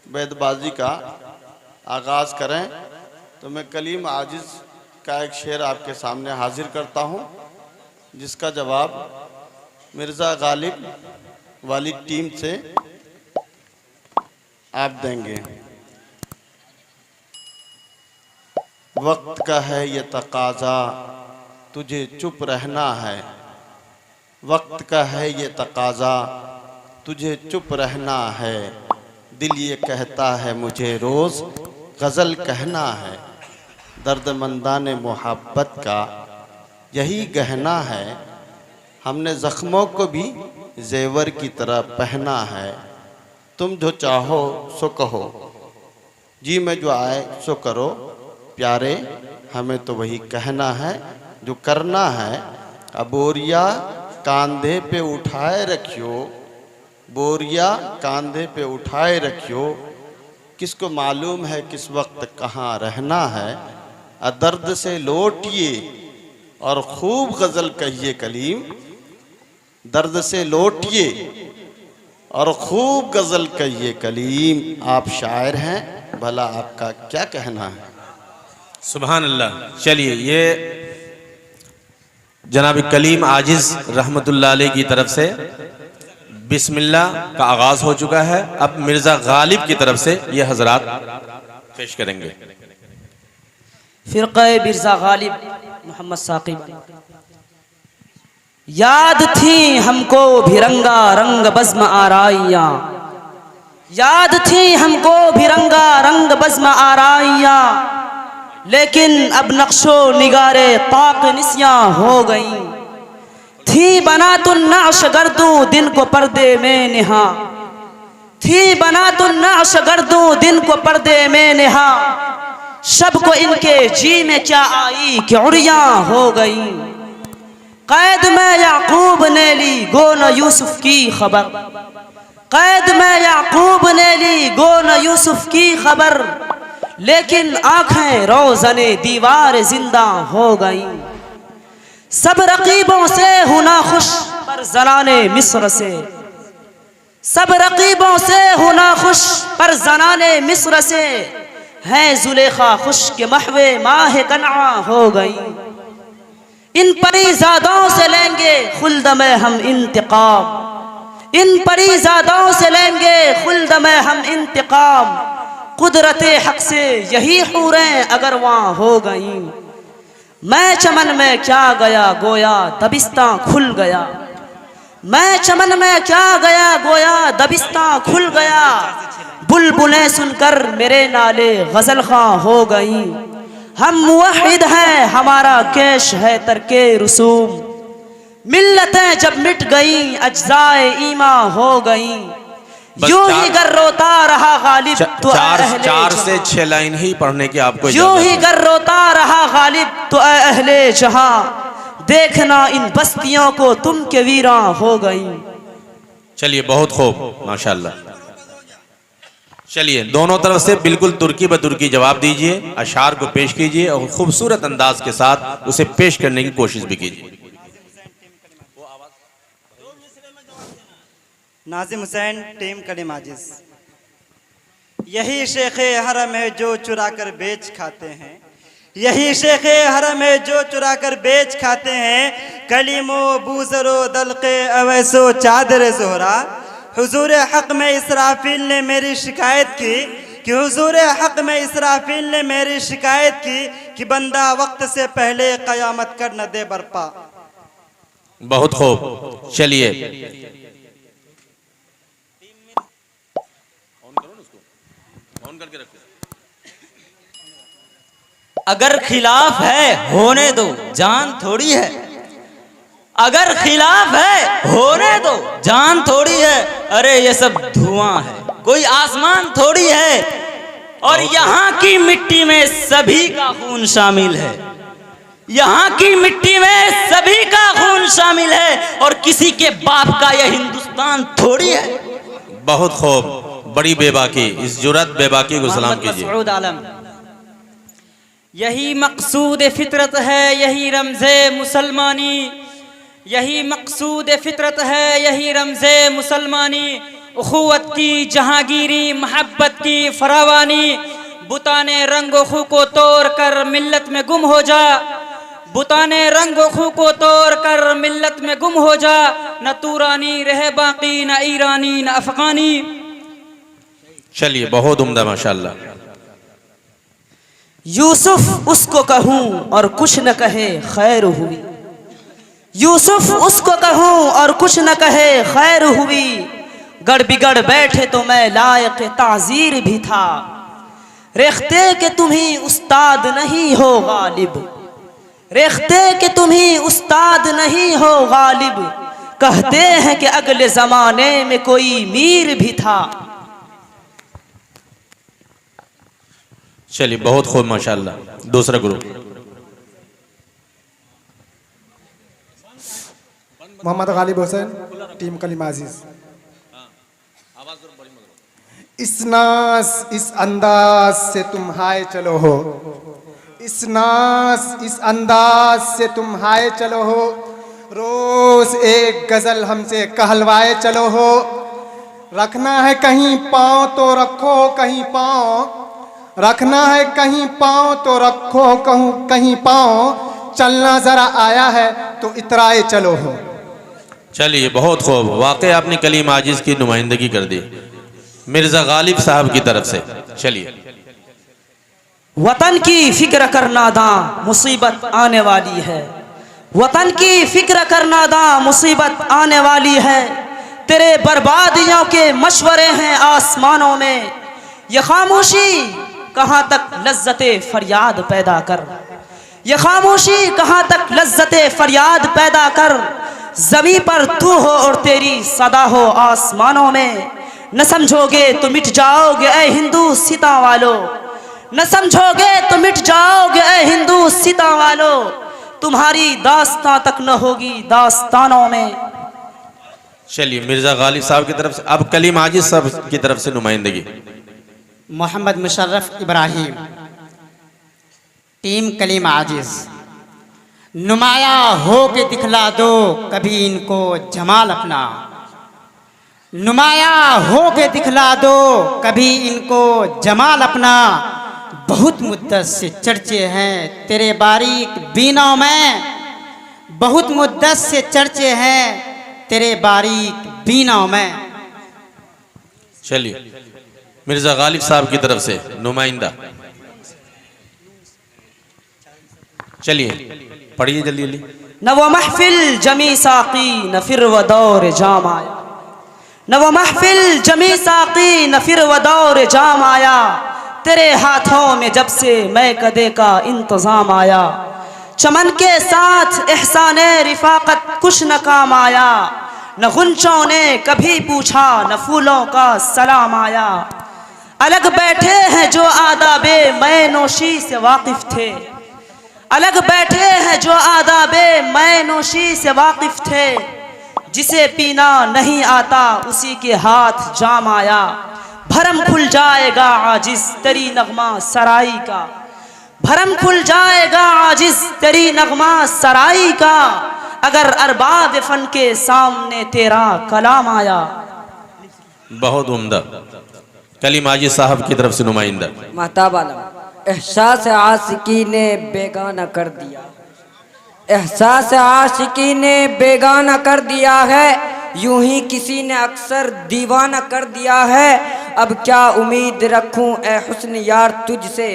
बैदबाजी का आगाज़ करें तो मैं कलीम आजिज़ का एक शेर आपके सामने हाजिर करता हूँ, जिसका जवाब मिर्ज़ा गालिब वाली टीम से आप देंगे। वक्त का है ये तकाज़ा, तुझे चुप रहना है। वक्त का है ये तकाज़ा, तुझे चुप रहना है। दिल ये कहता है मुझे रोज़ गज़ल कहना है। दर्दमंदाने मोहब्बत का यही गहना है। हमने ज़ख्मों को भी ज़ेवर की तरह पहना है। तुम जो चाहो सो कहो, जी में जो आए सो करो। प्यारे हमें तो वही कहना है जो करना है। अब बोरिया कांधे पे उठाए रखियो, बोरिया कांधे पे उठाए रखियो। किसको मालूम है किस वक्त कहाँ रहना है। दर्द से लौटिए और खूब गज़ल कहिए कलीम। दर्द से लौटिए और खूब गज़ल कहिए कलीम। आप शायर हैं, भला आपका क्या कहना है। सुभान अल्लाह। चलिए, ये जनाब कलीम आजिज़ रहमतुल्लाह अलैह की तरफ से बिस्मिल्लाह का आगाज़ हो चुका है। अब मिर्ज़ा गालिब की तरफ से ये हजरात पेश करेंगे। फ़िरक़े मिर्ज़ा गालिब मोहम्मद साकिब। याद थी हमको भी रंगा रंग बज़्म आराइयाँ, याद थी हमको भी रंगा रंग बज़्म आराइयाँ। लेकिन अब नक्शो निगारे ताक़ निस्याँ हो गईं। थी बना तो नाश गर्दू दिन को पर्दे में निहा, थी बना तो नाश गर्दू दिन को पर्दे में निहा। शब को इनके जी में क्या आई कि उड़ियाँ हो गईं। कैद में याकूब ने ली गो न यूसुफ की खबर, कैद में याकूब ने ली गो न यूसुफ की खबर। लेकिन आँखें रोज़ने दीवार जिंदा हो गईं। सब रकीबों से हूँ नाखुश पर ज़नाने मिस्र से, सब रकीबों से हूँ नाखुश पर ज़नाने मिस्र से। है जुलेखा खुश के महवे माह कनआ हो गई। इन परीज़ादों से लेंगे खुल्द में हम इंतकाम, इन परीज़ादों से लेंगे खुल्द में हम इंतकाम। कुदरते हक से यही हूरें अगर वहाँ हो गईं। मैं चमन में क्या गया गोया दबिस्तां खुल गया, मैं चमन में क्या गया गोया दबिस्तां खुल गया। बुलबुलें सुनकर मेरे नाले गज़ल ख़ां हो गईं। हम मुवहिद हैं हमारा केश है तरके रुसूम। मिल्लतें जब मिट गईं अज्जाए ईमा हो गईं। यूं ही गर रोता रहा गालिब तो चार से 6 लाइन ही पढ़ने की आपको यूं ही गर रोता रहा गालिब तो अहले जहां। देखना इन बस्तियों को तुम के वीरां हो गईं। चलिए, बहुत खूब, माशाल्लाह। चलिए, दोनों तरफ से बिल्कुल तुर्की ब तुर्की जवाब दीजिए, अशार को पेश कीजिए और खूबसूरत अंदाज के साथ उसे पेश करने की कोशिश भी कीजिए। नाजिम हुसैन टीम कलीम आजिज़। यही शेखे हरम है जो चुरा कर बेच खाते हैं, यही शेखे हरम है जो चुरा कर बेच खाते हैं। कलीमो बूजरो दलके अवैसो चादर जोहरा। हुजूर हक में इसराफिल ने मेरी शिकायत की कि हुजूर हक में इसराफिल ने मेरी शिकायत की कि बंदा वक्त से पहले क़यामत कर न दे बरपा। बहुत खूब। चलिए, अगर खिलाफ है होने दो, जान थोड़ी है। अगर खिलाफ है होने दो, जान थोड़ी है। अरे ये सब धुआं है, कोई आसमान थोड़ी है। और यहाँ की मिट्टी में सभी का खून शामिल है, यहाँ की मिट्टी में सभी का खून शामिल है। और किसी के बाप का यह हिंदुस्तान थोड़ी है। बहुत खूब, बड़ी बेबाकी, इस जुरत बेबाकी को सलाम कीजिए। यही मकसूद फितरत है, यही रमज़े मुसलमानी, यही मकसूद फितरत है, यही रमज़े मुसलमानी। उखुवत की जहांगीरी, मोहब्बत की फरावानी। बुताने रंग खू को तोड़ कर मिल्लत में गुम हो जा, बुताने रंग खू को तोड़ कर मिल्लत में गुम हो जा। न तूरानी रहे बाकी, न ईरानी न अफगानी। चलिए, बहुत उम्दा माशाल्लाह। यूसुफ उसको कहूँ और कुछ न कहे खैर हुई, यूसुफ उसको कहूँ और कुछ न कहे खैर हुई। गड़ बिगड़ बैठे तो मैं लायक ताज़ीर भी था, रेखते के तुम ही उस्ताद नहीं हो गालिब, रेखते के तुम ही उस्ताद नहीं हो गालिब। कहते हैं कि अगले जमाने में कोई मीर भी था। चलिए, बहुत खूब माशाल्लाह। दूसरा ग्रुप मोहम्मद गालिब हुसैन, टीम कलीम अजीज। इस नास इस अंदाज से तुम हाय चलो हो, इस नास इस अंदाज से तुम हाय चलो हो। रोज एक गजल हमसे कहलवाए चलो हो। रखना है कहीं पाँव तो रखो कहीं पाँव, रखना है कहीं पाँव तो रखो कहीं पाँव। चलना जरा आया है तो इतराए चलो हो। चलिए, बहुत खूब। वाकई आपने कलीम आजिज की नुमाइंदगी कर दी मिर्जा गालिब साहब की तरफ से। चलिए। वतन की फिक्र करना दां मुसीबत आने वाली है, वतन की फिक्र करना दां मुसीबत आने वाली है। तेरे बर्बादियों के मशवरे हैं आसमानों में, ये खामोशी कहाँ तक लज्जते फरियाद पैदा कर, ये खामोशी कहाँ तक लज्जते फरियाद पैदा कर। जमी पर तू हो और तेरी सदा हो आसमानों में। न समझोगे तो मिट जाओगे ऐ हिंदू सीता वालों, न समझोगे तो मिट जाओगे ऐ हिंदू सीता वालों। तुम्हारी दास्तां तक न होगी दास्तानों में। चलिए, मिर्जा गालिब साहब की तरफ से अब कलीम आजिज साहब की तरफ से नुमाइंदगी। मोहम्मद मुशर्रफ इब्राहिम, टीम कलीम आजिज। नुमाया हो के दिखला दो कभी इनको जमाल अपना, नुमाया हो के दिखला दो कभी इनको जमाल अपना। बहुत मुद्दत से चर्चे हैं तेरे बारीक बीनों में, बहुत मुद्दत से चर्चे हैं तेरे बारीक बीनों में। चलिए, मिर्जा गालिब साहब की तरफ से नुमाइंदा। चलिए, पढ़िए जल्दी जल्दी। न वो महफिल जमी साकी न फिर वो दौर जाम आया, न वो महफिल जमी साकी न फिर वो दौर जाम आया। तेरे हाथों में जब से मैं कदे का इंतजाम आया, चमन के साथ एहसाने रिफाकत कुछ न काम आया। न गुंचों ने कभी पूछा न फूलों का सलाम आया। अलग बैठे हैं जो आदाबे मैं नोशी से वाकिफ थे, अलग बैठे हैं जो आदाबे मैं नोशी से वाकिफ थे। जिसे पीना नहीं आता उसी के हाथ जाम आया। भरम खुल जाएगा आजिज तेरी नगमा सराई का, भरम खुल जाएगा आजिज तेरी नगमा सराई का। अगर अरबाब फन के सामने तेरा कलाम आया। बहुत उम्दा। कलीम आजिज साहब की तरफ से नुमाइंदा। महताब आलम, एहसास आशिकी ने बेगाना कर दिया, एहसास आशिकी ने बेगाना कर दिया है। यूं ही किसी ने अक्सर दीवाना कर दिया है। अब क्या उम्मीद रखूं ए हुस्न यार तुझसे,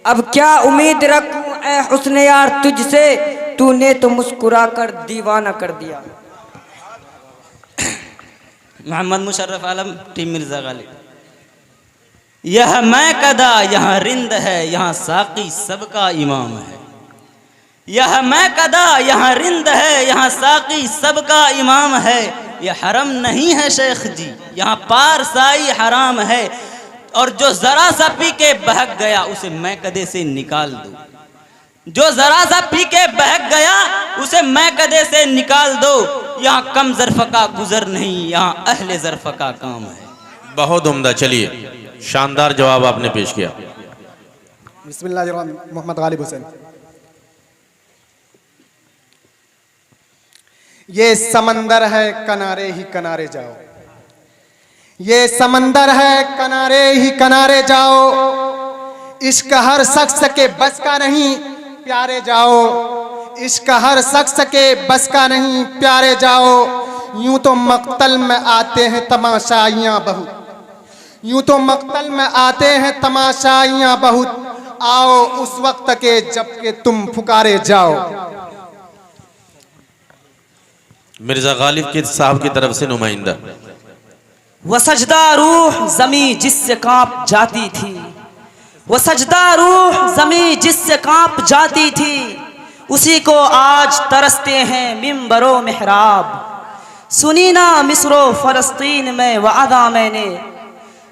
अब क्या उम्मीद रखूं ए हुस्न यार तुझसे। तूने तो मुस्कुरा कर दीवाना कर दिया। मोहम्मद मुशर्रफ आलम, टीम मिर्जा गालिब। यह मैं कदा यहाँ रिंद है, यहाँ साकी सबका इमाम है। यह मैं कदा यहाँ रिंद है, यहाँ साकी सबका इमाम है। यह हरम नहीं है शेख जी, यहाँ पारसाई हराम है। और जो जरा सा पी के बहक गया उसे मैं कदे से निकाल दूं, जो जरा सा पी के बहक गया उसे मैं कदे से निकाल दो। यहाँ कम ज़र्फ़ का गुजर नहीं, यहाँ अहले ज़र्फ़ का काम है। बहुत उम्दा। चलिए, शानदार जवाब आपने पेश किया। बिस्मिल्लाहिर्रहमानिर्रहीम। मोहम्मद गालिब हुसैन। ये समंदर है किनारे ही किनारे जाओ, ये समंदर है किनारे ही किनारे जाओ, इश्क हर शख्स के बस का नहीं प्यारे जाओ, इश्क हर शख्स के बस का नहीं प्यारे जाओ। यूं तो मक्तल में आते हैं तमाशाइयाँ बहुत, यूं तो मक्तल में आते हैं तमाशाइयाँ बहुत, आओ उस वक्त के जब के तुम पुकारे जाओ। मिर्जा गालिब के साहब की तरफ से नुमाइंदा। वो सजदा रूह जमी जिससे कांप जाती थी, वो सजदा रूह जमी जिससे कांप जाती थी, उसी को आज तरसते हैं मिंबरो मेहराब। सुनी ना मिस्रो फलस्तीन में वादा मैंने,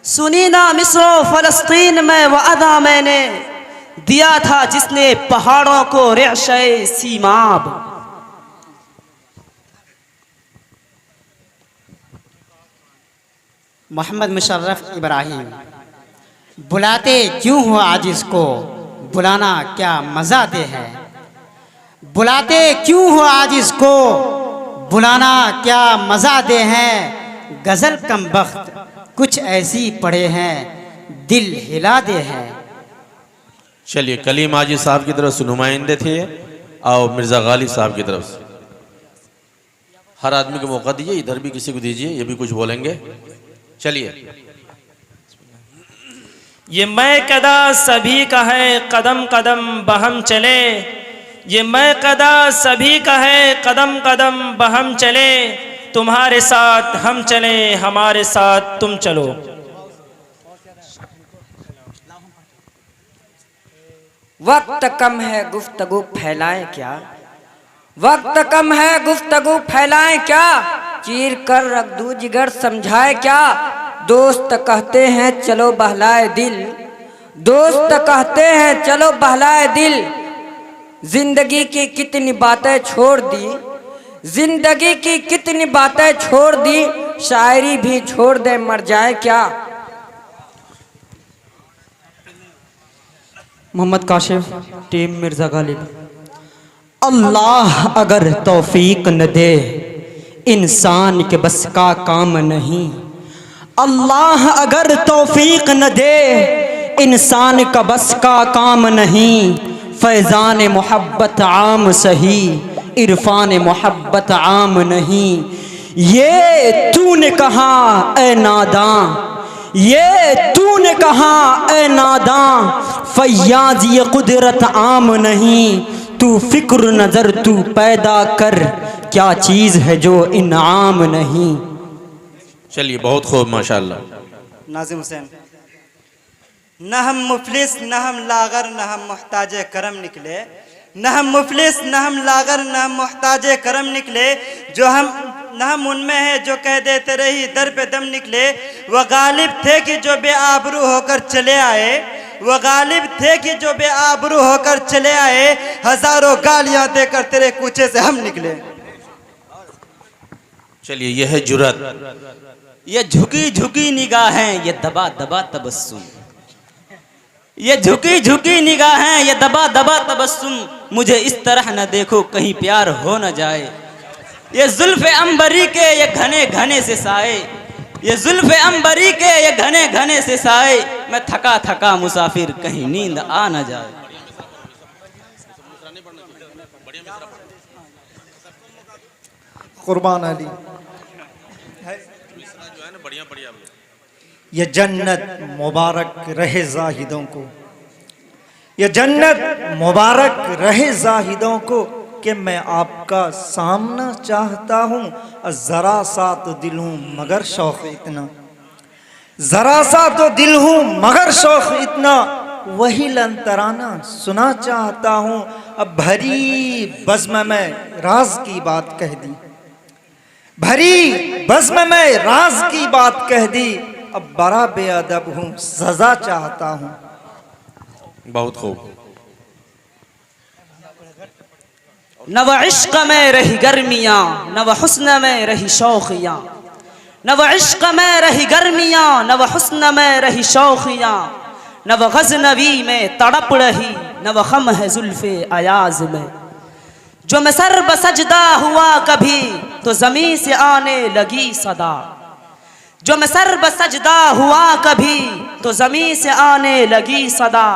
सुनी ना मिस्रो फलस्तीन में वादा मैंने, दिया था जिसने पहाड़ों को रेशे सीमाब। मोहम्मद मुशर्रफ इब्राहिम। बुलाते क्यों हो आज इसको, बुलाना क्या मज़ा दे है, बुलाते क्यों हो आज इसको, बुलाना क्या मज़ा दे है। गज़ल कम बख्त कुछ ऐसी पढ़े हैं, दिल हिला दे है। चलिए कलीम आजी साहब की तरफ से नुमाइंदे थे, आओ मिर्जा गालिब साहब की तरफ से। हर आदमी को मौका दीजिए, इधर भी किसी को दीजिए, ये भी कुछ बोलेंगे। चलिए। ये मैं कदा सभी का है कदम कदम बहम चले, ये मैं कदा सभी का है कदम कदम बहम चले, तुम्हारे साथ हम चले हमारे साथ तुम चलो। वक्त कम है गुफ्तगू फैलाएं क्या, वक्त कम है गुफ्तगू फैलाएं क्या, चीर कर रख दूं जिगर समझाए क्या। दोस्त कहते हैं चलो बहलाए दिल, दोस्त कहते हैं चलो बहलाए दिल, जिंदगी की कितनी बातें छोड़ दी, जिंदगी की कितनी बातें छोड़ दी, शायरी भी छोड़ दे मर जाए क्या। मोहम्मद काशिफ, टीम मिर्जा गालिब। अल्लाह अगर तौफीक न दे, इंसान के बस का काम नहीं, अल्लाह अगर तौफीक न दे, इंसान का बस का काम नहीं। फैज़ान मोहब्बत आम सही, इरफान मोहब्बत आम नहीं। ये तूने कहा ए नादां, ये तूने कहा ए नादां, फैयाज ये कुदरत आम नहीं। तू फिक्र नजर तू पैदा कर, क्या चीज़ है जो इनाम नहीं। चलिए बहुत खूब माशाल्लाह। नाजिम हुसैन। न हम मुफलिस न हम लागर न हम मोहताज करम निकले, न हम मुफलिस न हम लागर न हम मोहताज करम निकले, जो हम न हम उनमें है जो कह देते रही दर पे दम निकले। वह गालिब थे कि जो बेआबरू होकर चले आए, वह गालिब थे कि जो बेआबरू होकर चले आए, हजारों गालियां देकर तेरे कूचे से हम निकले। चलिए यह है जुर्रत, ये झुकी झुकी निगाहें ये दबा दबा तबस्सुम, ये झुकी झुकी निगाहें ये दबा दबा तबस्सुम, मुझे इस तरह न देखो कहीं प्यार हो न जाए। ये जुल्फ़े अंबरी के ये घने घने से साए, ये जुल्फ़े अंबरी के ये घने घने से साए, मैं थका थका मुसाफिर कहीं नींद आ न जाए। कुर्बान अली। ये जन्नत मुबारक रहे जाहिदों को, ये जन्नत मुबारक रहे जाहिदों को, कि मैं आपका सामना चाहता हूँ। ज़रा सा तो दिल हूँ मगर शौक़ इतना, ज़रा सा तो दिल हूँ मगर शौक़ इतना, वही लंतराना सुना चाहता हूँ। अब भरी बज़्म में राज की बात कह दी, भरी बज़्म में राज की बात कह दी, अब बड़ा बेअदब हूँ सजा चाहता हूँ। बहुत खूब। न व इश्क में रही गर्मियाँ न व हुस्न में रही शौक़ियाँ, न व इश्क में रही गर्मियाँ न व हुस्न में रही शौक़ियाँ, न व ग़ज़नवी में तड़प रही न व ख़म है ज़ुल्फ़े अयाज़ में। जो मैं सर बसजदा हुआ कभी तो ज़मीं से आने लगी सदा, जो मैं सर्ब सजदा हुआ कभी तो जमीन से आने लगी सदा।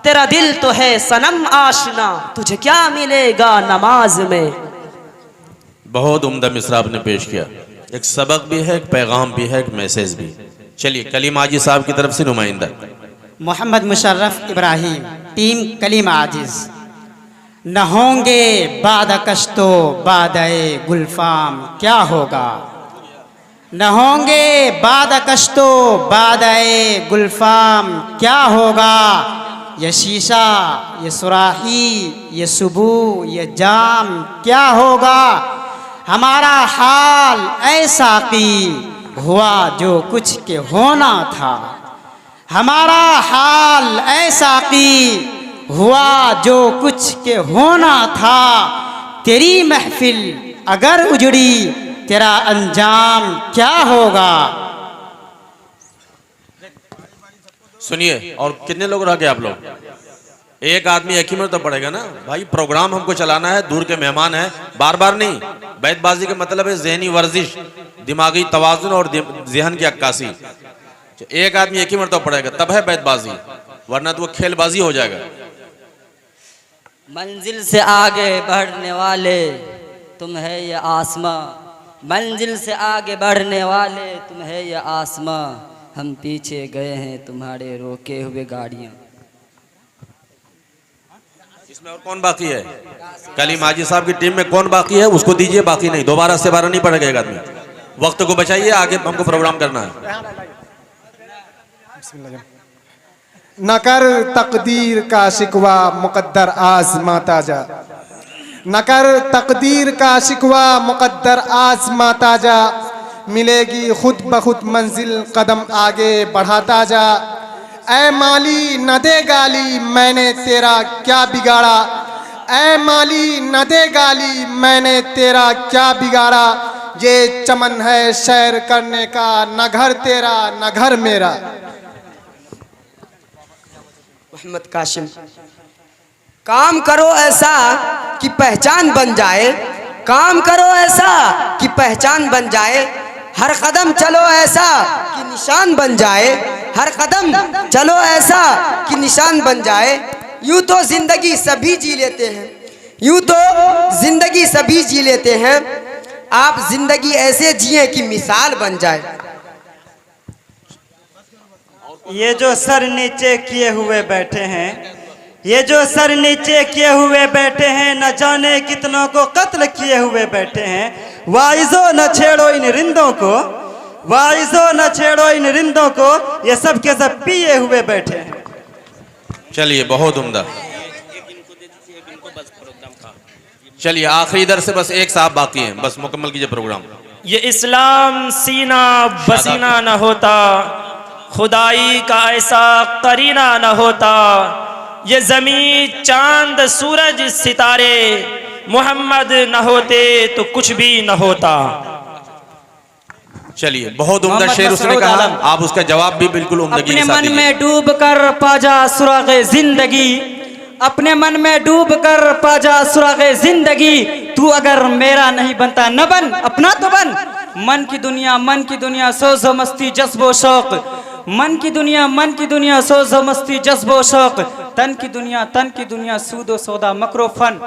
तेरा दिल तो है सनम आशना, तुझे क्या मिलेगा नमाज में। बहुत उम्दा मिसरा आपने पेश किया। एक सबक भी है, एक पैगाम भी है, एक मैसेज भी। चलिए कलीम आजिज साहब की तरफ से नुमाइंदा मोहम्मद मुशर्रफ इब्राहिम, टीम कलीम आजिज। न होंगे बाद कश्तो बादए गुलफाम क्या होगा, न होंगे बाद कश्तो बादए गुलफाम क्या होगा। ये शीशा, ये सुराही, ये सुबह, ये जाम क्या होगा। हमारा हाल ऐसा की हुआ जो कुछ के होना था। हमारा हाल ऐसा की हुआ जो कुछ के होना था। तेरी महफिल अगर उजड़ी तेरा अंजाम क्या होगा। सुनिए, और कितने लोग रह गए आप लोग? एक आदमी एक ही मिनट तो पड़ेगा ना भाई, प्रोग्राम हमको चलाना है, दूर के मेहमान हैं, बार बार नहीं। बैतबाजी का मतलब है जहनी वर्जिश, दिमागी तवाजुन और जहन की अक्कासी। एक आदमी एक ही मिनट तो पड़ेगा, तब है बैतबाजी, वरना तो वो खेलबाजी हो जाएगा। मंजिल से आगे बढ़ने वाले तुम है ये आसमां, मंजिल से आगे बढ़ने वाले तुम है ये आसमां। हम पीछे गए हैं तुम्हारे रोके हुए गाड़ियां। इसमें और कौन बाकी है? कलीम आजिज साहब की टीम में कौन बाकी है उसको दीजिए, बाकी नहीं। दोबारा से बारह नहीं पड़ेगा एक आदमी। वक्त को बचाइए, आगे हमको प्रोग्राम करना है। न कर तकदीर का शिकवा मुकद्दर आज़माता जा, न कर तकदीर का शिकवा मुकद्दर आज़माता जा। मिलेगी खुद ब खुद मंजिल कदम आगे बढ़ाता जा। ऐ माली न दे गाली मैंने तेरा क्या बिगाड़ा, ऐ माली न दे गाली मैंने तेरा क्या बिगाड़ा। ये चमन है सैर करने का, न घर तेरा न घर मेरा। मोहम्मद काशिम। काम करो ऐसा कि पहचान बन जाए, काम करो ऐसा कि पहचान बन जाए। हर कदम चलो ऐसा कि निशान बन जाए, हर कदम चलो ऐसा कि निशान बन जाए। यूं तो जिंदगी सभी जी लेते हैं, यूं तो जिंदगी सभी जी लेते हैं। आप जिंदगी ऐसे जिए कि मिसाल बन जाए। ये जो सर नीचे किए हुए बैठे हैं, ये जो सर नीचे किए हुए बैठे हैं, न जाने कितनों को कत्ल किए हुए बैठे हैं। वाइजो न छेड़ो इन रिंदों को, वाइजो न छेड़ो इन रिंदों को, ये सब के सब पिए हुए बैठे हैं। चलिए बहुत उम्दा। चलिए आखिरी इधर से बस एक साहब बाकी हैं, बस मुकम्मल कीजिए प्रोग्राम। ये इस्लाम सीना बसीना न होता, खुदाई का ऐसा करीना न होता। ये ज़मीन चांद सूरज सितारे मोहम्मद न होते तो कुछ भी न होता। चलिए बहुत उम्दा शेर उसने कहा, आप उसका जवाब भी बिल्कुल उम्दगी के साथ अपने मन में डूब कर पाजा सुरागे जिंदगी, अपने मन में डूब कर पाजा सुरागे जिंदगी। तू अगर मेरा नहीं बनता न बन, अपना तो बन। मन की दुनिया सोज़ो मस्ती जज्बो शौक, मन की दुनिया सोज़ो मस्ती जज्बो शौक। तन की दुनिया सूदो सौदा मकरो फन।